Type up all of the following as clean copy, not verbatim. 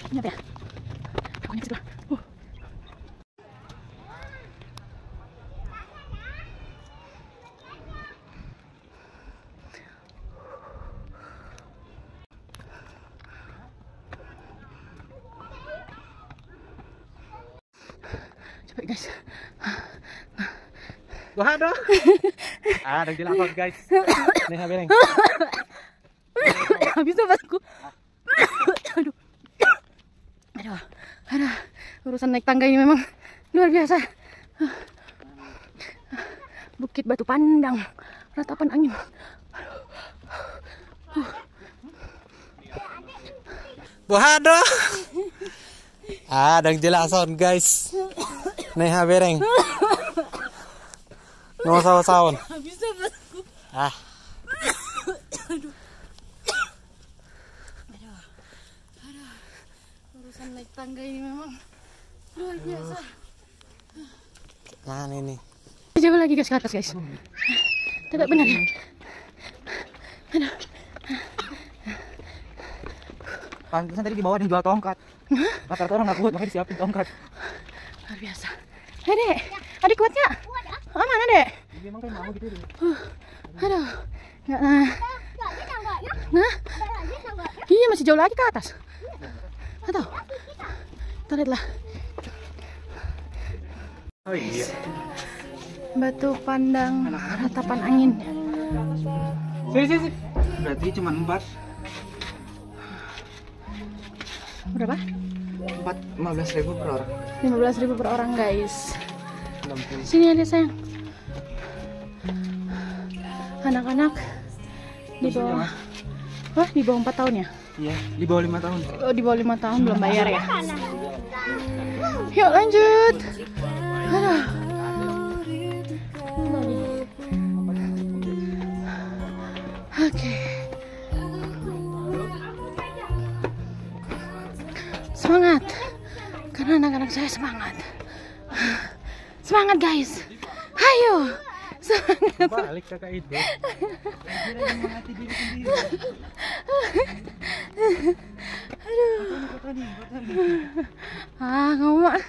Ini apa ya? Pokoknya ke sebelah. Coba guys. Wah ada. Ada di lapar guys. Nih habis. Habis nafasku. Aduh. Aduh. Urusan naik tangga ini memang luar biasa. Bukit Batu Pandang, ratapan angin. Wah ada. Ada jelasan guys. Nih habereng. Nggak sawan. Habis nafasku. Ah. Aduh. Urusan naik tangga ini memang luar biasa. Nah ini. Jauh lagi guys ke atas guys. Tidak benar ya. Aduh. Pantesan tadi di bawah dijual tongkat. Rata-rata orang nggak kuat makanya disiapin tongkat. Luar biasa. Dek, adik kuat nggak? Aman adek? Memang kayak mau gitu deh. Aduh. Nggak nah. Iya masih jauh lagi ke atas. Atau? Kita lihatlah. Oh iya. Batu Pandang, ratapan angin. Sini. Berarti cuma 4. Berapa? 15.000 per orang. 15.000 per orang guys. Sini ada sayang. Anak-anak di bawah. Wah, di bawah 4 tahun ya? Iya, di bawah 5 tahun. Oh, di bawah 5 tahun belum bayar ya? Yuk lanjut. Aduh. Oke. Semangat. Karena anak-anak saya semangat. Semangat guys. Ayo. Semangat. Balik kakak itu. Aduh. Ngomong.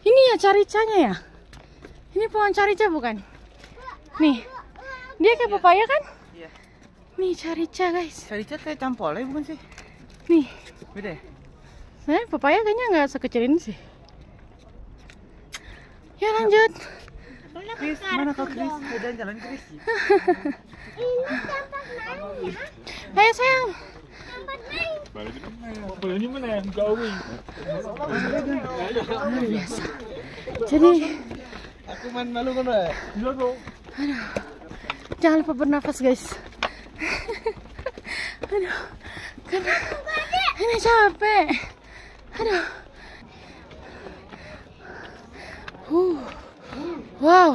Ini ya caricanya ya? Ini pohon carica bukan? Nih. Dia kayak pepaya kan? Iya. Nih carica guys. Carica kayak campolnya bukan sih? Nih. Beda ya? Pepaya kayaknya nggak sekecil ini sih. Ya lanjut. Chris, mana kau Chris? Jalan Chris. Ayo sayang. Ini mana yang jauh? Biasa. Jadi Aku main malu kan ya? Iya dong. aduh. Jangan lupa bernafas guys. Aduh. Karena ini capek. Aduh. Wow.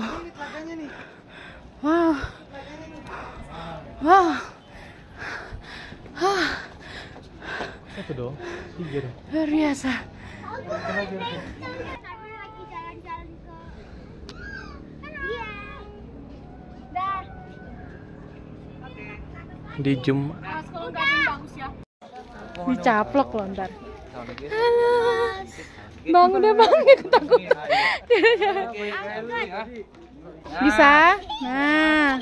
Wow. Wow. Satu dong. 3 dong. Luar biasa. Di Jum. Dicaplok loh ntar. Halo. Bang udah bang, aku takut. Bisa? Nah.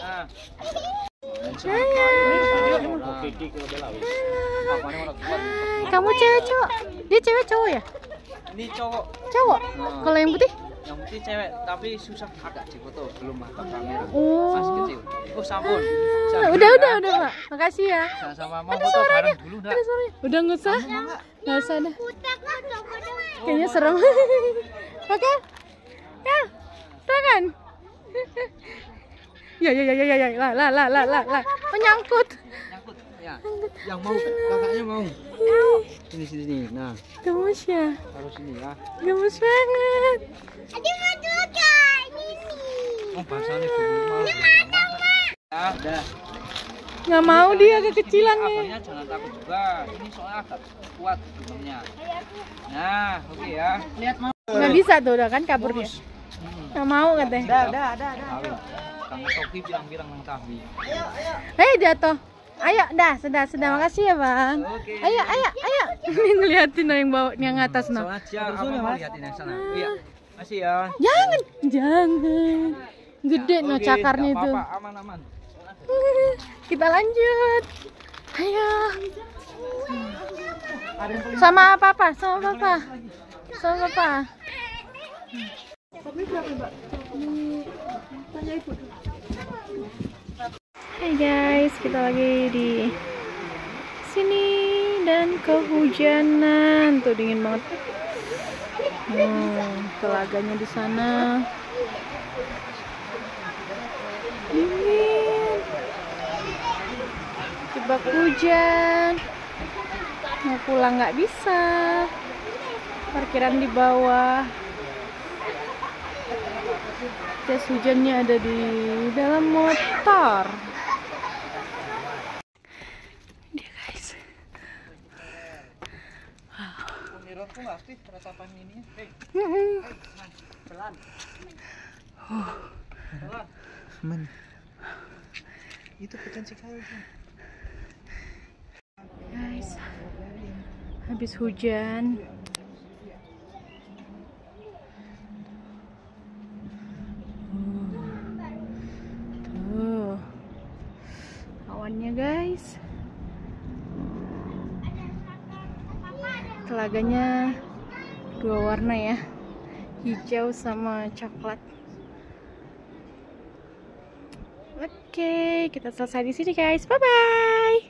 Kamu cewek cowok? Dia cewek cowok ya? Ini cowok. Cowok? Kalau yang putih? Yang putih cewek, tapi susah agak foto, belum mantap kamera. Oh. Masih kecil. Oh, sampun. Udah Pak. Makasih ya. Sama mau Ada foto suaranya. bareng dulu enggak? Ada suaranya. Udah nggak usah. Nggak usah dah. Kayaknya serem. Oke. Ya. Tangan. Ya. Lah. Menyangkut. Nyangkut. Ya. Yang mau kakaknya mau. Sini. Nah, Gemes ya. taruh sini ya. Gemes banget. Oh, basahnya dulu mau. Ya, udah. Nggak mau dia kekecilan nih. Abangnya jangan takut juga. Ini soalnya agak kuat gulungnya. Nah, oke ya. Lihat mau. Nggak bisa tuh udah kan kabur dia. Nggak mau katanya. Udah. Kamu Toki bilang-bilang nang tahi. Jatuh. Ayo, dah, sudah. Makasih ya, Bang. Oke. Ayo. Ini ngeliatin yang bawa yang atas no. Soalnya siapa mau lihatin yang sana. Iya. Masih ya. Jangan. Gede no Oke, cakarnya nggak itu. apa-apa, aman. Kita lanjut. Ayo. Sama papa. Hai guys, kita lagi di sini dan kehujanan. Tuh dingin banget. Telaganya di sana. Dingin. Jebak hujan. Mau pulang nggak bisa. Parkiran di bawah. Jas hujannya ada di dalam motor. Dia guys. Mirrorku nggak aktif ratapan ini. Pelan. Itu potensi kali. Guys, habis hujan. Tuh awannya guys. Telaganya dua warna ya, hijau sama coklat. Oke, kita selesai di sini guys. Bye bye.